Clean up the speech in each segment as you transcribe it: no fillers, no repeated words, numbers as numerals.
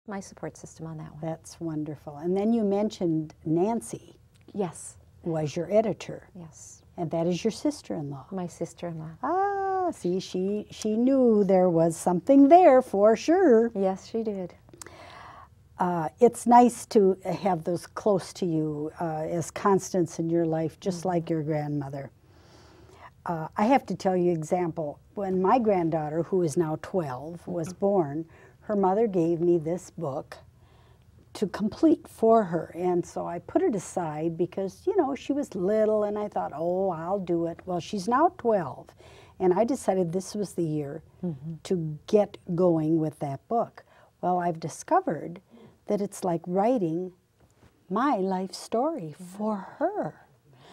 my support system on that one. That's wonderful. And then you mentioned Nancy Yes. was your editor, Yes. and that is your sister-in-law. My sister-in-law. Ah, see, she knew there was something there for sure. Yes, she did. It's nice to have those close to you as constants in your life, just like your grandmother. I have to tell you an example. When my granddaughter, who is now 12, was born, her mother gave me this book to complete for her. And so I put it aside because, you know, she was little and I thought, oh, I'll do it. Well, she's now 12. And I decided this was the year to get going with that book. Well, I've discovered that it's like writing my life story for her.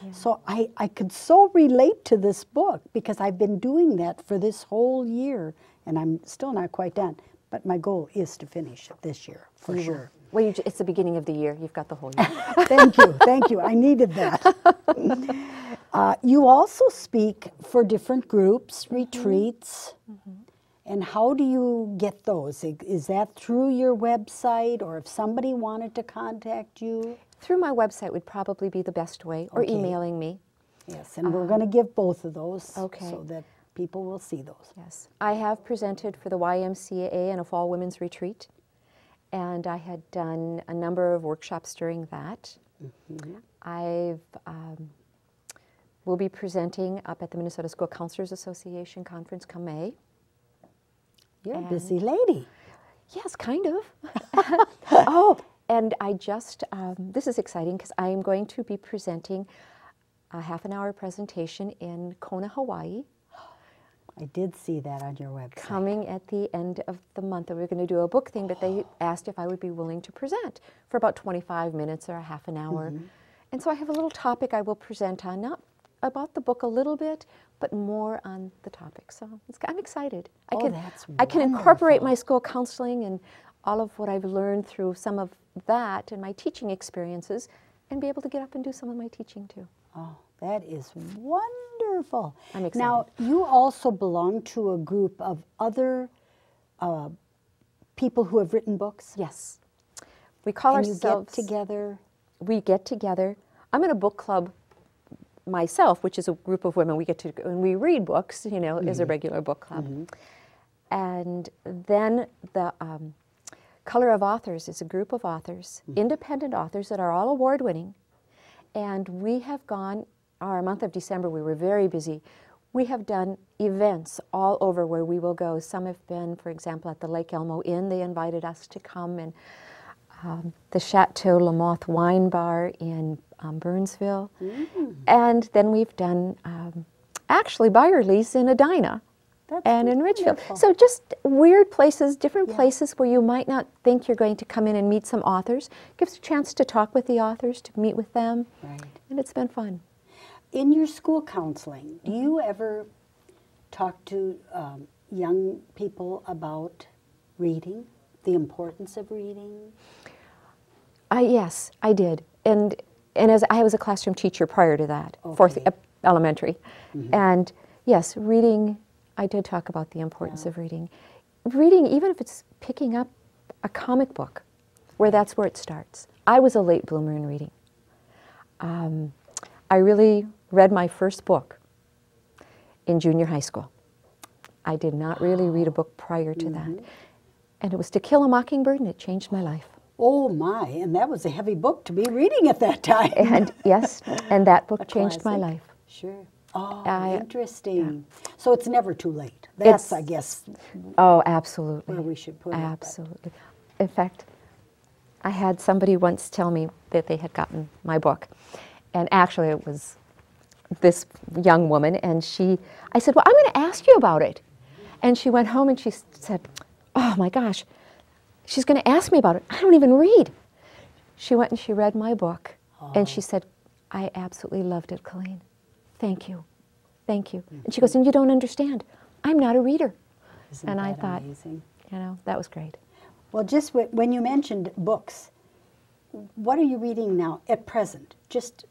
Yeah. So I could so relate to this book because I've been doing that for this whole year, and I'm still not quite done. But my goal is to finish it this year, for sure. Well, it's the beginning of the year. You've got the whole year. Thank you. I needed that. You also speak for different groups, retreats. And how do you get those? Is that through your website, or if somebody wanted to contact you? Through my website would probably be the best way, or emailing me. Yes, and we're going to give both of those so that people will see those. Yes. I have presented for the YMCA and a fall women's retreat, and I had done a number of workshops during that. I will be presenting up at the Minnesota School Counselors Association conference come May. You're a busy lady. Yes, kind of. Oh, and I just, this is exciting because I am going to be presenting a half-an-hour presentation in Kona, Hawaii. I did see that on your website. Coming at the end of the month. And we're going to do a book thing, but they asked if I would be willing to present for about 25 minutes or a half an hour. And so I have a little topic I will present on, not about the book a little bit, but more on the topic. So I'm excited. I can incorporate my school counseling and all of what I've learned through some of that and my teaching experiences, and be able to get up and do some of my teaching too. Oh, that is wonderful. I'm excited. Now, you also belong to a group of other people who have written books? Yes. We call ourselves... you get together? We get together. I'm in a book club myself, which is a group of women. We get to, and we read books, you know, as a regular book club. And then the Color of Authors is a group of authors, independent authors that are all award-winning. And we have gone, our month of December, we were very busy. We have done events all over where we will go. Some have been, for example, at the Lake Elmo Inn. They invited us to come, and the Chateau La Mothe Wine Bar in Burnsville. And then we've done actually Byerly's in Edina. And in Ridgefield. So just weird places, different places where you might not think you're going to come in and meet some authors. Gives a chance to talk with the authors, to meet with them. And it's been fun. In your school counseling, do you ever talk to young people about reading, the importance of reading? Yes, I did. And as I was a classroom teacher prior to that, fourth elementary. And yes, reading, I did talk about the importance of reading. Reading, even if it's picking up a comic book, that's where it starts. I was a late bloomer in reading. I really read my first book in junior high school. I did not really read a book prior to that. And it was To Kill a Mockingbird, and it changed my life. Oh my, and that was a heavy book to be reading at that time. And yes, and that book changed my life. Sure. Oh, interesting. So it's never too late. That's, I guess, absolutely. where we should put it. Absolutely. In fact, I had somebody once tell me that they had gotten my book. And actually it was this young woman, and I said, well, I'm going to ask you about it. And she went home and she said, oh my gosh, she's going to ask me about it. I don't even read. She went and she read my book, and she said, I absolutely loved it, Colleen. Thank you. Thank you. And she goes, and you don't understand. I'm not a reader. Isn't that I thought, amazing? You know, that was great. Well, just when you mentioned books, what are you reading now at present? Just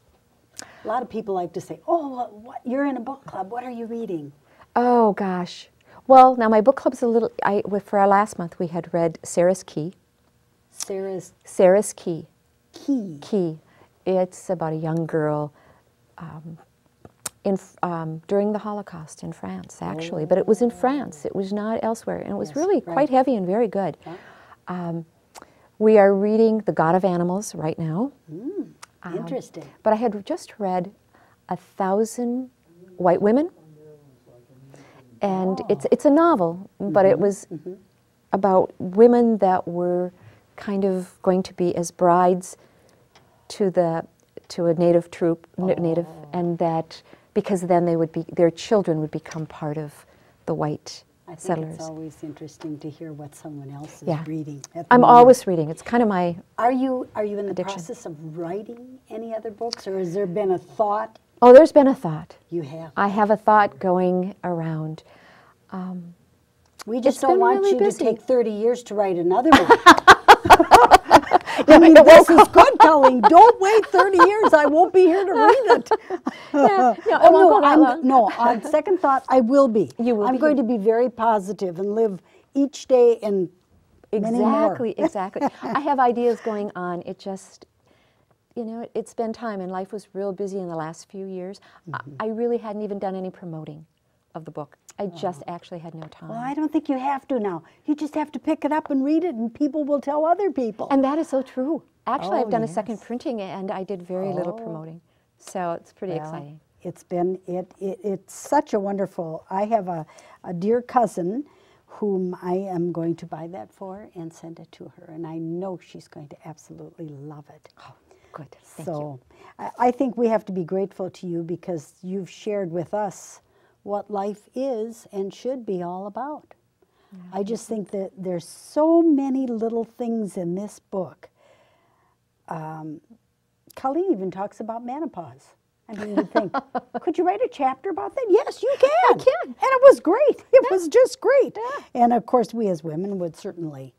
a lot of people like to say, oh, what, you're in a book club. What are you reading? Oh, gosh. Well, now my book club's a little, for our last month, we had read Sarah's Key. Sarah's Key. Key. Key. It's about a young girl during the Holocaust in France, actually. But it was in France. It was not elsewhere. And it was really quite heavy and very good. We are reading The God of Animals right now. Interesting. But I had just read 1,000 White Women. And it's a novel, but it was about women that were kind of going to be as brides to a native troop, native, and that because then their children would become part of the white settlers. It's always interesting to hear what someone else is reading. I'm always reading. It's kind of my Are you in the addiction. process of writing any other books, or has there been a thought? Oh, there's been a thought. You have. I have a thought going around. We just it's don't been want really you busy. to take 30 years to write another book. I mean, this is good, Colleen. Don't wait 30 years. I won't be here to read it. No, it won't go that long. No, on second thought, I will be. You will I'm be. going to be very positive and live each day in many more. Exactly. I have ideas going on. It just, it's been time, and life was real busy in the last few years. I really hadn't even done any promoting of the book. I just actually had no time. Well, I don't think you have to now. You just have to pick it up and read it, and people will tell other people. And that is so true. Actually, I've done a yes. second printing, and I did very little promoting. So it's pretty exciting. It's been, it's such a wonderful, I have a dear cousin whom I am going to buy that for and send it to her, and I know she's going to absolutely love it. Oh, good. Thank you. So I think we have to be grateful to you because you've shared with us what life is and should be all about. Yeah. I just think that there's so many little things in this book. Colleen even talks about menopause. I mean, you think, could you write a chapter about that? Yes, you can. I can. And it was great. It was just great. Yeah. And of course, we as women would certainly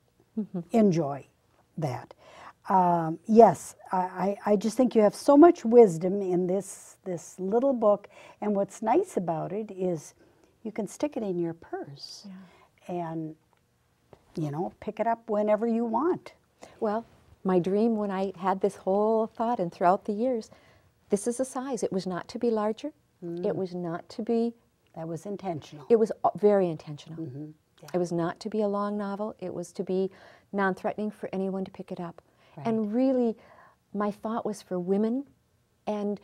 enjoy that. Yes, I just think you have so much wisdom in this little book, and what's nice about it is you can stick it in your purse and, pick it up whenever you want. Well, my dream when I had this whole thought and throughout the years, this is the size. It was not to be larger. It was not to be... That was intentional. It was very intentional. Yeah. It was not to be a long novel. It was to be non-threatening for anyone to pick it up. Right. And really, my thought was for women. And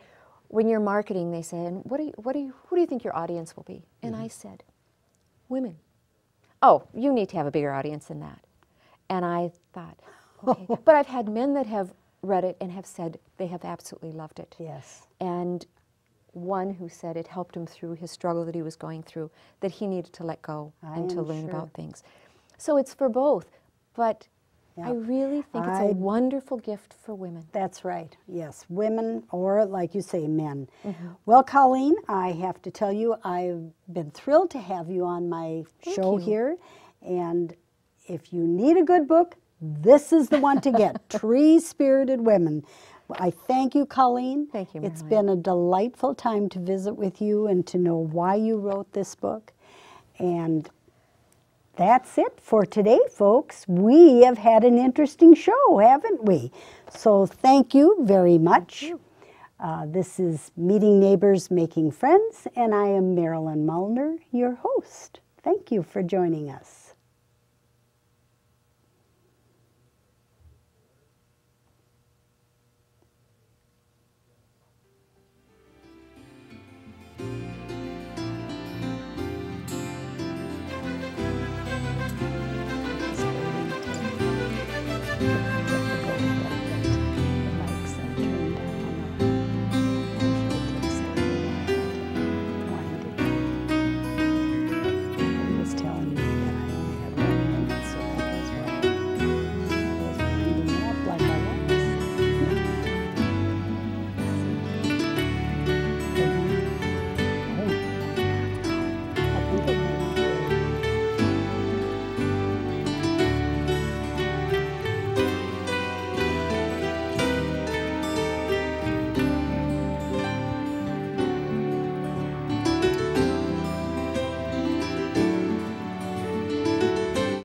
when you're marketing, they say, "And who do you think your audience will be?" And I said, "Women." "Oh, you need to have a bigger audience than that." And I thought, okay. But I've had men that have read it and have said they have absolutely loved it. Yes. And one who said it helped him through his struggle that he was going through, that he needed to let go and to learn about things. So it's for both. But I really think it's a wonderful gift for women. That's right, yes. Women, or like you say, men. Well, Colleen, I have to tell you, I've been thrilled to have you on my show here. And if you need a good book, this is the one to get, Tree-Spirited Women. I thank you, Colleen. Thank you, Marilyn. It's been a delightful time to visit with you and to know why you wrote this book. And that's it for today, folks. We have had an interesting show, haven't we? So thank you very much. Thank you. This is Meeting Neighbors, Making Friends, and I am Marilyn Mullner, your host. Thank you for joining us.